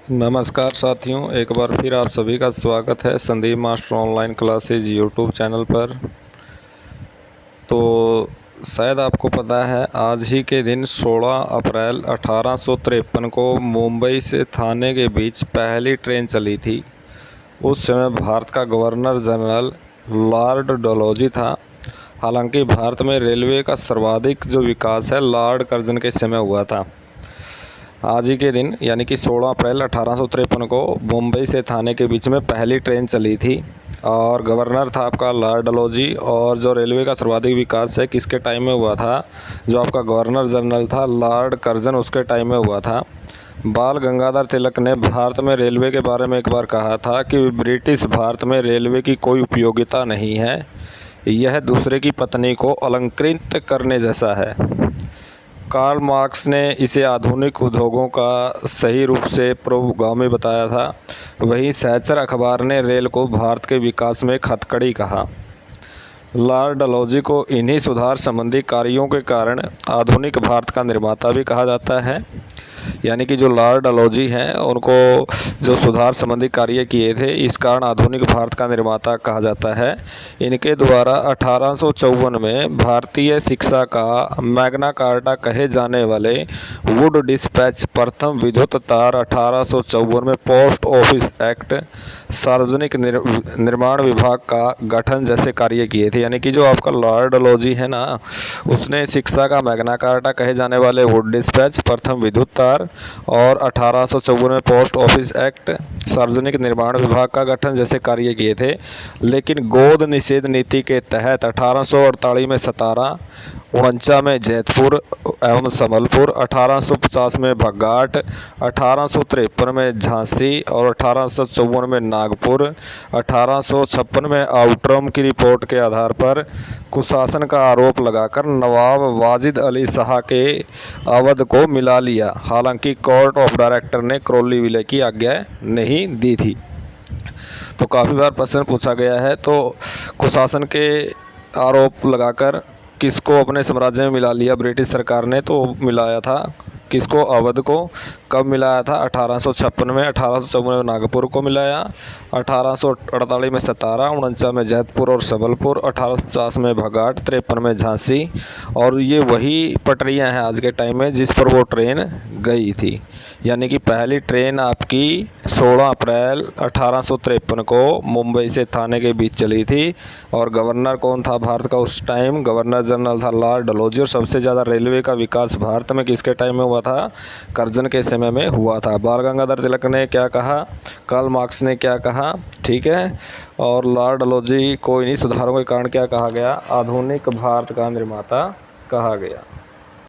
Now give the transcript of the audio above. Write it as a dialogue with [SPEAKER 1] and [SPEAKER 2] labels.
[SPEAKER 1] नमस्कार साथियों, एक बार फिर आप सभी का स्वागत है Sandeep master online classes YouTube channel पर। तो शायद आपको पता है, आज ही के दिन 16 अप्रैल 1853 को मुंबई से थाने के बीच पहली ट्रेन चली थी। उस समय भारत का गवर्नर जनरल लॉर्ड डलहौजी था। हालांकि भारत में रेलवे का सर्वाधिक जो विकास है लॉर्ड कर्जन के समय हुआ था। आज ही के दिन यानी कि 16 अप्रैल 1853 को मुंबई से थाने के बीच में पहली ट्रेन चली थी और गवर्नर था आपका लॉर्ड डलहौजी। और जो रेलवे का सर्वाधिक विकास है किसके टाइम में हुआ था? जो आपका गवर्नर जनरल था लॉर्ड कर्जन, उसके टाइम में हुआ था। बाल गंगाधर तिलक ने भारत में रेलवे के बारे में एक बार कहा था कि ब्रिटिश भारत में रेलवे की कोई उपयोगिता नहीं है, यह दूसरे की पत्नी को अलंकृत करने जैसा है। कार्ल मार्क्स ने इसे आधुनिक उद्योगों का सही रूप से पूर्वगामी बताया था। वहीं सहचर अखबार ने रेल को भारत के विकास में एक हथकड़ी कहा। लॉर्ड डलहौजी को इन्हीं सुधार संबंधी कार्यों के कारण आधुनिक भारत का निर्माता भी कहा जाता है। यानी कि जो लॉर्ड डलहौजी हैं उनको जो सुधार संबंधी कार्य किए थे, इस कारण आधुनिक भारत का निर्माता कहा जाता है। इनके द्वारा 1854 में भारतीय शिक्षा का मैग्ना कार्टा कहे जाने वाले वुड डिस्पैच, प्रथम विद्युत तार 1854 में पोस्ट ऑफिस एक्ट, सार्वजनिक निर्माण विभाग का गठन जैसे कार्य किए थे। यानी कि जो आपका लॉर्ड डलहौजी है ना, उसने शिक्षा का मैग्ना कार्टा कहे जाने वाले वुड डिस्पैच, प्रथम विद्युत तार और 1854 में पोस्ट ऑफिस एक्ट, सार्वजनिक निर्माण विभाग का गठन जैसे कार्य किए थे। लेकिन गोद निषेध नीति के तहत 1848 में सतारा, 49 में जैतपुर एवं संबलपुर, 1850 में भग्गाट, 1853 में झांसी और 1854 में नागपुर, 1856 में आउटरम की रिपोर्ट के आधार पर कुशासन का आरोप लगाकर नवाब वाजिद अली शाह के अवध को मिला लिया। हालांकि कोर्ट ऑफ डायरेक्टर ने करौली विलय की आज्ञा नहीं दी थी। तो काफ़ी बार प्रश्न पूछा गया है। तो कुशासन के आरोप लगाकर किसको अपने साम्राज्य में मिला लिया ब्रिटिश सरकार ने? तो मिलाया था किसको? अवध को। कब मिलाया था? 1856 में। 1854 में नागपुर को मिलाया, 1848 में सतारा, 49 में जैतपुर और संबलपुर, 1850 में भगाट, 53 में झांसी। और ये वही पटरियां हैं आज के टाइम में जिस पर वो ट्रेन गई थी। यानी कि पहली ट्रेन आपकी 16 अप्रैल 1853 को मुंबई से थाने के बीच चली थी। और गवर्नर कौन था भारत का उस टाइम? गवर्नर जनरल था लॉर्ड डलहौजी। और सबसे ज़्यादा रेलवे का विकास भारत में किसके टाइम में हुआ था? कर्जन के समय में हुआ था। बाल गंगाधर तिलक ने क्या कहा? कार्ल मार्क्स ने क्या कहा? ठीक है। और लॉर्ड डलहौजी को इन्हीं सुधारों के कारण क्या कहा गया? आधुनिक भारत का निर्माता कहा गया।